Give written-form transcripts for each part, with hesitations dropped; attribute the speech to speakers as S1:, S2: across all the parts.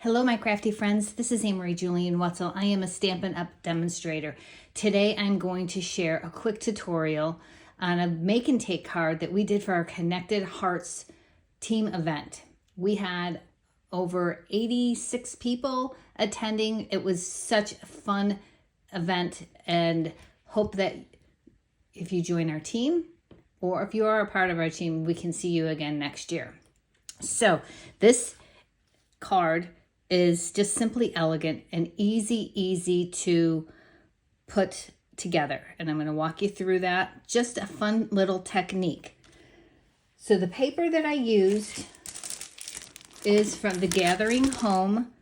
S1: Hello, my crafty friends. This is Anne-Marie Julian Wetzel. I am a Stampin' Up! Demonstrator. Today, I'm going to share a quick tutorial on a make and take card that we did for our Connected Hearts team event. We had over 86 people attending. It was such a fun event, and hope that if you join our team or if you are a part of our team, we can see you again next year. So this card is just simply elegant and easy to put together. And I'm going to walk you through that. Just a fun little technique. So the paper that I used is from the Gathering Home,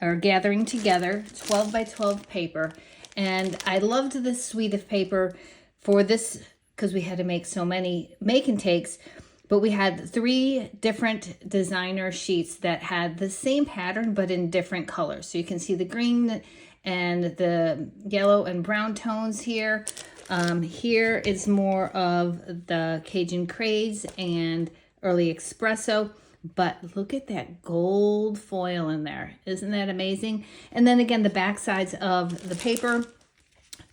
S1: or Gathering Together 12 by 12 paper. And I loved this suite of paper for this because we had to make so many make and takes. But we had 3 different designer sheets that had the same pattern, but in different colors. So you can see the green and the yellow and brown tones here. Here is more of the Cajun Craze and Early Espresso. But look at that gold foil in there. Isn't that amazing? And then again, the back sides of the paper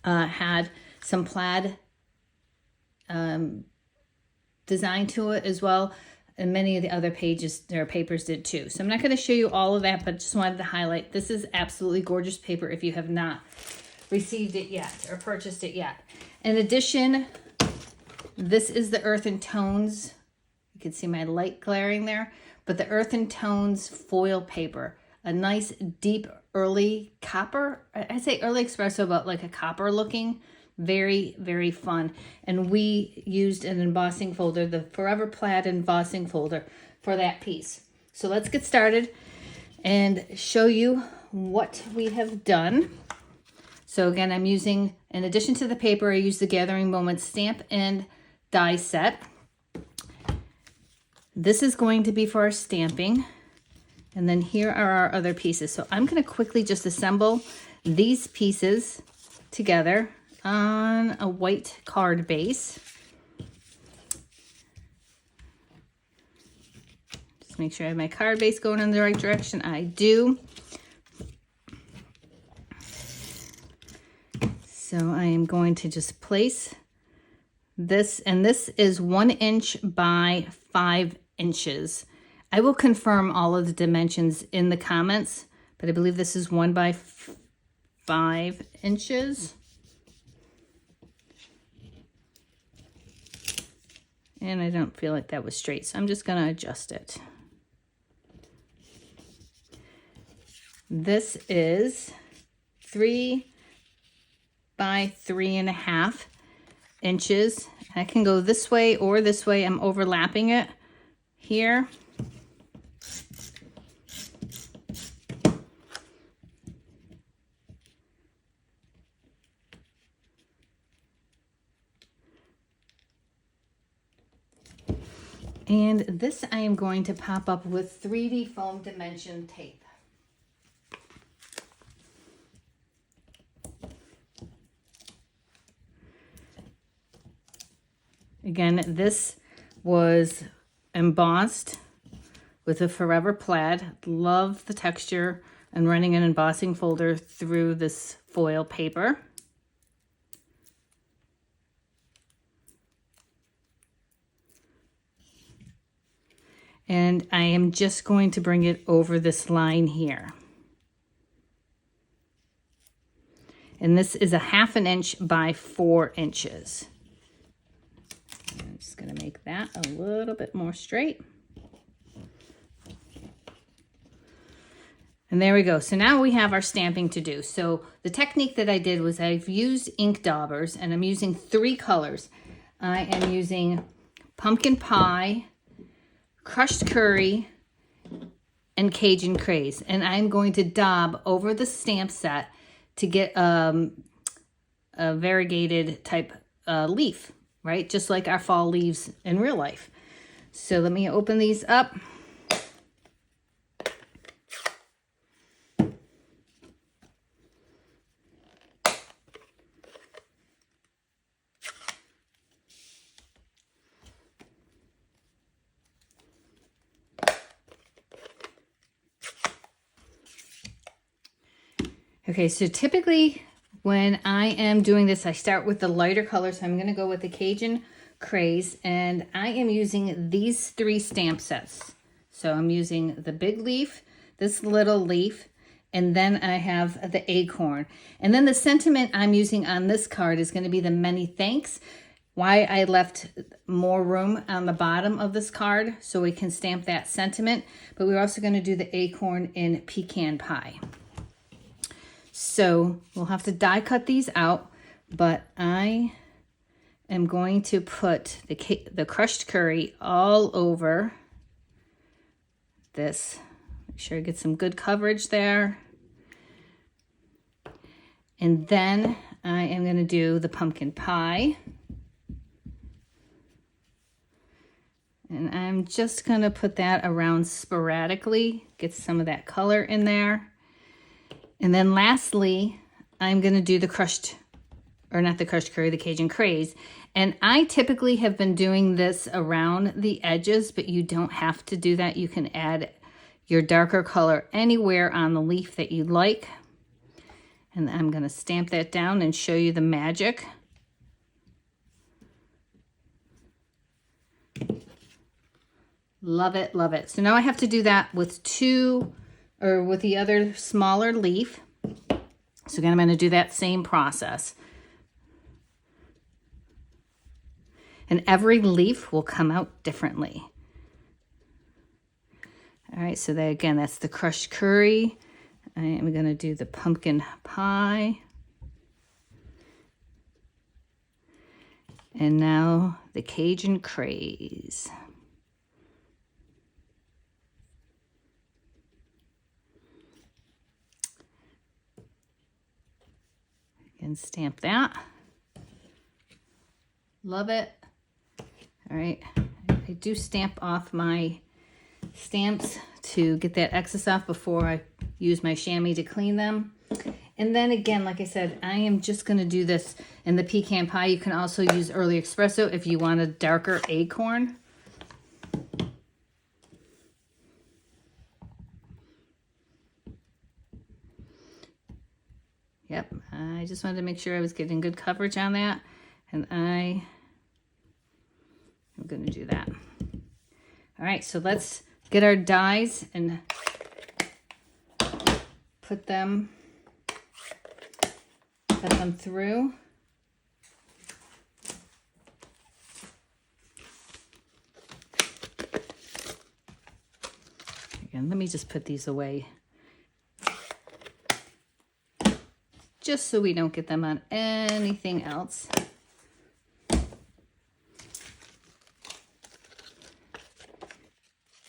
S1: had some plaid design to it as well, and many of the other pages or papers did too. So I'm not going to show you all of that, but just wanted to highlight this is absolutely gorgeous paper if you have not received it yet or purchased it yet. In addition, this is the Earthen Tones. You can see my light glaring there, but the Earthen Tones foil paper, a nice deep early copper. I say early espresso, but like a copper looking. Very fun. And we used an embossing folder, the Forever Plaid embossing folder for that piece. So let's get started and show you what we have done. So again, I'm using, in addition to the paper, I use the Gathering Moments stamp and die set. This is going to be for our stamping. And then here are our other pieces. So I'm going to quickly just assemble these pieces together on a white card base. Just make sure I have my card base going in the right direction. I do. So I am going to just place this, and this is 1 inch by 5 inches. I will confirm all of the dimensions in the comments, but I believe this is 1 by 5 inches. And I don't feel like that was straight, so I'm just going to adjust it. This is 3 by 3.5 inches. I can go this way or this way. I'm overlapping it here. And this I am going to pop up with 3D foam dimension tape. Again, this was embossed with a Forever Plaid. Love the texture and running an embossing folder through this foil paper. And I am just going to bring it over this line here. And this is a 1/2 inch by 4 inches. I'm just going to make that a little bit more straight. And there we go. So now we have our stamping to do. So the technique that I did was I've used ink daubers, and I'm using 3 colors. I am using Pumpkin Pie, Crushed Curry, and Cajun Craze. And I'm going to daub over the stamp set to get a variegated type leaf, right? Just like our fall leaves in real life. So let me open these up. Okay, so typically when I am doing this, I start with the lighter color. So I'm going to go with the Cajun Craze, and I am using these 3 stamp sets. So I'm using the big leaf, this little leaf, and then I have the acorn. And then the sentiment I'm using on this card is going to be the many thanks. Why I left more room on the bottom of this card so we can stamp that sentiment. But we're also going to do the acorn in pecan pie. So we'll have to die cut these out, but I am going to put the crushed curry all over this. Make sure I get some good coverage there. And then I am going to do the pumpkin pie. And I'm just going to put that around sporadically, get some of that color in there. And then lastly, I'm going to do the crushed, or not the crushed curry, the Cajun Craze. And I typically have been doing this around the edges, but you don't have to do that. You can add your darker color anywhere on the leaf that you like. And I'm going to stamp that down and show you the magic. Love it, love it. So now I have to do that with with the other smaller leaf. So again, I'm going to do that same process. And every leaf will come out differently. All right, so that, again, that's the crushed curry. I am going to do the pumpkin pie. And now the Cajun Craze. And stamp that. Love it. All right, I do stamp off my stamps to get that excess off before I use my chamois to clean them. And then again, like I said, I am just going to do this in the pecan pie. You can also use early espresso if you want a darker acorn. Yep, I just wanted to make sure I was getting good coverage on that. And I'm going to do that. All right, so let's get our dies and put them through. Again, let me just put these away, just so we don't get them on anything else.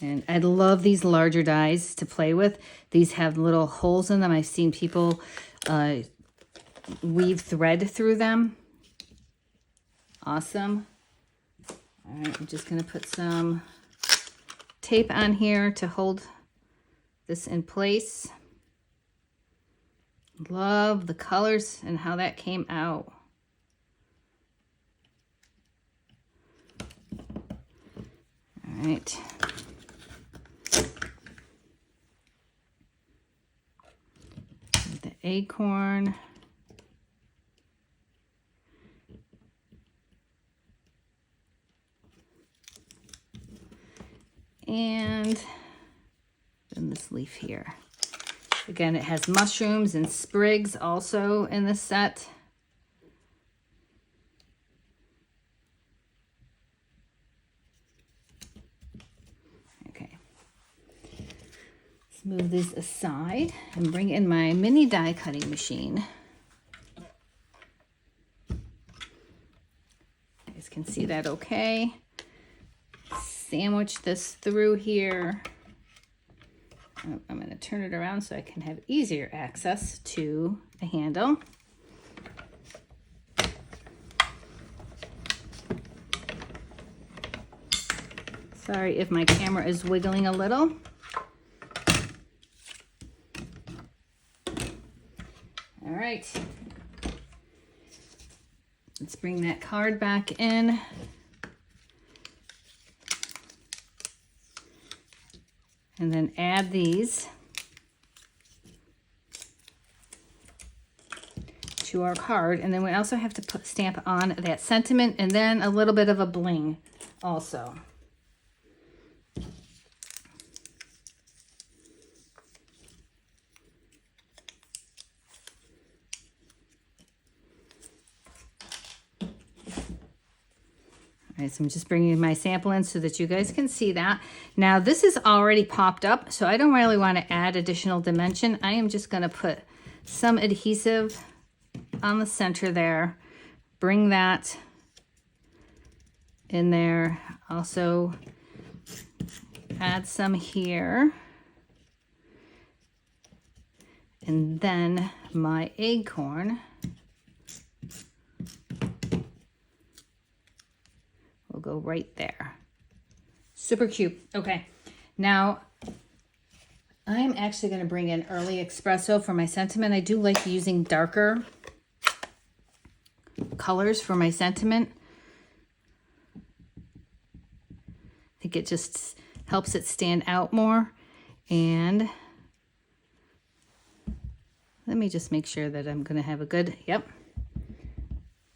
S1: And I love these larger dies to play with. These have little holes in them. I've seen people weave thread through them. Awesome. All right, I'm just going to put some tape on here to hold this in place. Love the colors and how that came out. All right. The acorn. And then this leaf here. Again, it has mushrooms and sprigs also in this set. Okay. Let's move this aside and bring in my mini die cutting machine. You guys can see that okay. Sandwich this through here. I'm going to turn it around so I can have easier access to the handle. Sorry if my camera is wiggling a little. All right. Let's bring that card back in. And then add these. to our card. And then we also have to stamp on that sentiment and then a little bit of a bling also. All right, so I'm just bringing my sample in so that you guys can see that. Now this is already popped up, so I don't really want to add additional dimension. I am just going to put some adhesive on the center there. Bring that in there. Also add some here. And then my acorn. Go right there. Super cute. Okay, now I'm actually going to bring in early espresso for my sentiment. I do like using darker colors for my sentiment. I think it just helps it stand out more. And let me just make sure that I'm going to have a good, yep.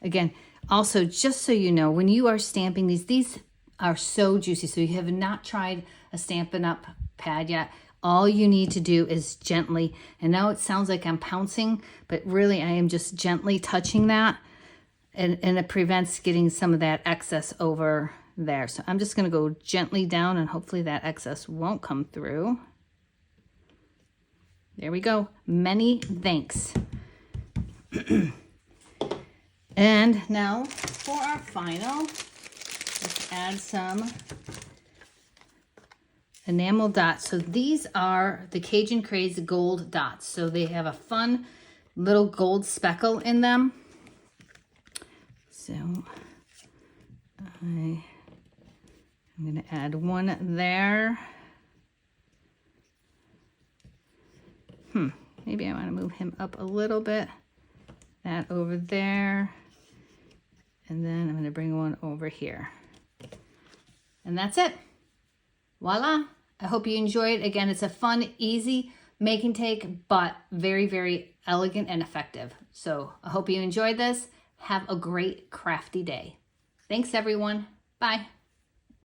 S1: Again, also, just so you know, when you are stamping these are so juicy. So you have not tried a Stampin' Up! Pad yet. All you need to do is gently, and now it sounds like I'm pouncing, but really I am just gently touching that, and it prevents getting some of that excess over there. So I'm just going to go gently down, and hopefully that excess won't come through. There we go. Many thanks. And now for our final, let's add some enamel dots. So these are the Cajun Craze gold dots. So they have a fun little gold speckle in them. So I'm going to add one there. Maybe I want to move him up a little bit. That over there. And then I'm going to bring one over here. And that's it. Voila. I hope you enjoyed. Again, it's a fun, easy make and take, but very, very elegant and effective. So I hope you enjoyed this. Have a great crafty day. Thanks, everyone. Bye.